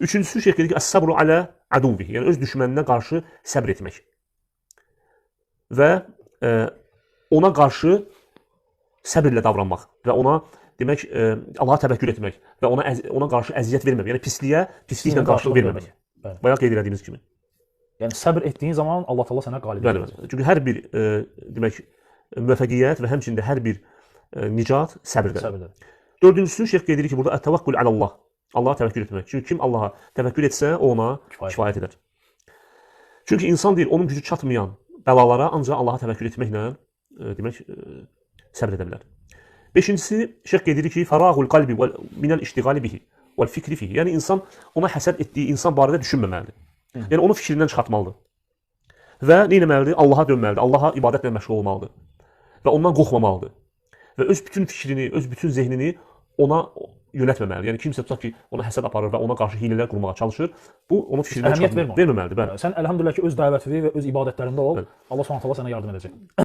Üçüncüsü şeyh dedi ki, əs-sabru alə aduvihi, yəni öz düşməninə qarşı səbr etmək. Və ona qarşı səbirlə davranmaq və ona demək, Allaha təvəkkül etmək və ona qarşı əziyyət verməmək. Yəni pisliklə qarşılıq verməmək. Bayaq qeyd etdiyimiz kimi. Yəni səbr etdiyin zaman Allah Taala sənə qalib edəcək. Çünki hər bir demək müvəffəqiyyət və həmçinin də hər bir nicat səbirdir. Dördüncüsü şeyx qeyd edir ki, burada ət-təvəkkül alallah. Allaha təvəkkül etmək. Çünki kim Allaha təvəkkül etsə, o ona kifayət edər. Çünki insan deyil, onun gücü çatmayan bəlalara ancaq Allaha təvəkkül etməklə demək səbr edə bilər. Beşincisi şeyx qeyd edir ki, fərağul qalbi minəl iştiğali bihi vəl fikri fihi. Yəni insan ona həsəd etdiyi insan barədə düşünməməlidir. Yəni onu fikrindən çıxartmalıdır. Və nə etməlidir? Allaha dönməlidir. Allaha ibadətlə məşğul olmalıdır. Və ondan qorxmamalıdır. Və öz bütün fikrini, öz bütün zehnini ona yönətməməlidir. Yəni kimsə tutaq ki, ona həsəd aparır və ona qarşı hilələr qurmağa çalışır. Bu onun fikrindən çıxartmalıdır. Verməməlidir. Sən əlhəmdülillah ki, öz dəvəti və öz ibadətlərində ol. Allah Subhanahu taala sənə yardım edəcək.